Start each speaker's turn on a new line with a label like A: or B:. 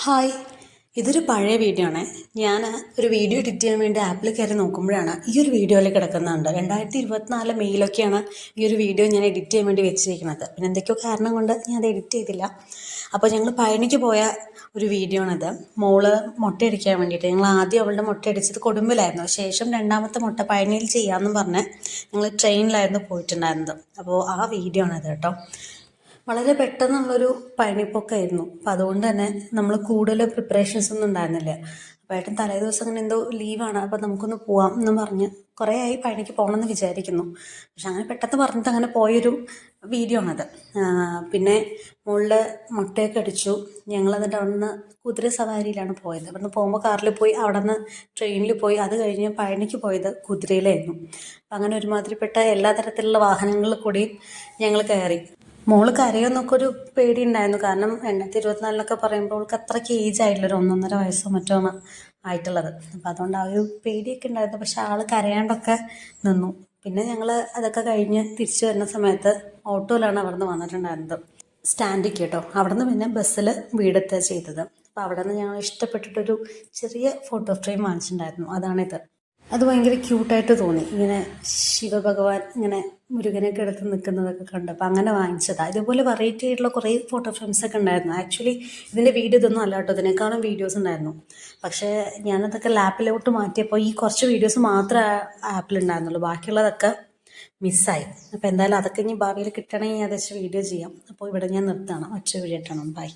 A: Hi, ഇതൊരു പഴയ video ആണ്. ഞാൻ ഒരു വീഡിയോ എഡിറ്റ് ചെയ്യാൻ വേണ്ടി ആപ്പിൽ കയറി നോക്കുമ്പോഴാണ് ഈ ഒരു വീഡിയോയിൽ കിടക്കുന്നുണ്ട്. 2024 മെയ്യിലൊക്കെയാണ് ഈ ഒരു വീഡിയോ ഞാൻ എഡിറ്റ് ചെയ്യാൻ വേണ്ടി വെച്ചിരിക്കുന്നത്. പിന്നെ എന്തൊക്കെയോ കാരണം കൊണ്ട് ഞാൻ അത് എഡിറ്റ് ചെയ്തില്ല. അപ്പോൾ ഞങ്ങൾ പഴനിക്ക് പോയ ഒരു വീഡിയോ ആണിത്. മോള് മുട്ടയടിക്കാൻ വേണ്ടിയിട്ട് ഞങ്ങൾ ആദ്യം അവളുടെ മുട്ടയടിച്ചത് കൊടുമ്പിലായിരുന്നു. ശേഷം രണ്ടാമത്തെ മുട്ട പഴനിയിൽ ചെയ്യാമെന്നും പറഞ്ഞ് ഞങ്ങൾ ട്രെയിനിലായിരുന്നു പോയിട്ടുണ്ടായിരുന്നത്. അപ്പോൾ ആ വീഡിയോ ആണിത് കേട്ടോ. വളരെ പെട്ടെന്നുള്ളൊരു പഴനിപ്പോക്കായിരുന്നു. അപ്പം അതുകൊണ്ട് തന്നെ നമ്മൾ കൂടുതൽ പ്രിപ്പറേഷൻസ് ഒന്നും ഉണ്ടായിരുന്നില്ല. അപ്പോൾ ഏട്ടൻ തലേ ദിവസം അങ്ങനെ എന്തോ ലീവാണ്, അപ്പോൾ നമുക്കൊന്ന് പോവാം എന്ന് പറഞ്ഞ് കുറേ ആയി പഴനിക്ക് പോകണമെന്ന് വിചാരിക്കുന്നു. പക്ഷെ അങ്ങനെ പെട്ടെന്ന് പറഞ്ഞിട്ട് അങ്ങനെ പോയൊരു വീഡിയോ ആണത്. പിന്നെ മുകളിൽ മുട്ടയൊക്കെ അടിച്ചു. ഞങ്ങൾ എന്നിട്ട് അവിടെ നിന്ന് കുതിര സവാരിയിലാണ് പോയത്. അവിടെ നിന്ന് പോകുമ്പോൾ കാറിൽ പോയി, അവിടെ നിന്ന് ട്രെയിനിൽ പോയി, അത് കഴിഞ്ഞ് പഴനിക്ക് പോയത് കുതിരയിലായിരുന്നു. അപ്പം അങ്ങനെ ഒരുമാതിരിപ്പെട്ട എല്ലാ തരത്തിലുള്ള വാഹനങ്ങളിൽ കൂടിയും ഞങ്ങൾ കയറി. മോള് കരയോന്നൊക്കെ ഒരു പേടി ഉണ്ടായിരുന്നു. കാരണം 2024 പറയുമ്പോൾ അവൾക്ക് അത്രയ്ക്ക് ഏജ് ആയിട്ടില്ല, ഒരു 1.5 വയസ്സോ മറ്റോ ആണ് ആയിട്ടുള്ളത്. അപ്പം അതുകൊണ്ട് ആ ഒരു പേടിയൊക്കെ ഉണ്ടായിരുന്നു. പക്ഷെ ആള് കരയാണ്ടൊക്കെ നിന്നു. പിന്നെ ഞങ്ങൾ അതൊക്കെ കഴിഞ്ഞ് തിരിച്ചു വരുന്ന സമയത്ത് ഓട്ടോയിലാണ് അവിടെ നിന്ന് വന്നിട്ടുണ്ടായിരുന്നത്, സ്റ്റാൻഡിലേക്ക് കേട്ടോ. അവിടെ നിന്ന് പിന്നെ ബസ്സിൽ വീടെത്തുക ചെയ്തത്. അപ്പം അവിടെ നിന്ന് ഞങ്ങൾ ഇഷ്ടപ്പെട്ടിട്ടൊരു ചെറിയ ഫോട്ടോ ഫ്രെയിം വാങ്ങിച്ചിട്ടുണ്ടായിരുന്നു. അതാണിത്. അത് ഭയങ്കര ക്യൂട്ടായിട്ട് തോന്നി. ഇങ്ങനെ ശിവഭഗവാൻ ഇങ്ങനെ മുരുകനൊക്കെ എടുത്ത് നിൽക്കുന്നതൊക്കെ കണ്ടപ്പോൾ അങ്ങനെ വാങ്ങിച്ചതാണ്. ഇതുപോലെ വെറൈറ്റി ആയിട്ടുള്ള കുറേ ഫോട്ടോ ഫ്രെയിംസൊക്കെ ഉണ്ടായിരുന്നു. ആക്ച്വലി ഇതിൻ്റെ വീഡിയോ ഇതൊന്നും അല്ല കേട്ടോ, ഇതിനേക്കാളും വീഡിയോസ് ഉണ്ടായിരുന്നു. പക്ഷേ ഞാനതൊക്കെ ലാപ്പിലോട്ട് മാറ്റിയപ്പോൾ ഈ കുറച്ച് വീഡിയോസ് മാത്രമേ ആപ്പിലുണ്ടായിരുന്നുള്ളൂ. ബാക്കിയുള്ളതൊക്കെ മിസ്സായി. അപ്പോൾ എന്തായാലും അതൊക്കെ ഇനി ഭാവിയിൽ കിട്ടണമെങ്കിൽ ഞാൻ വീഡിയോ ചെയ്യാം. അപ്പോൾ ഇവിടെ ഞാൻ നിർത്തണം. ഒറ്റ വീഡിയോ ഇട്ടണം. ബൈ.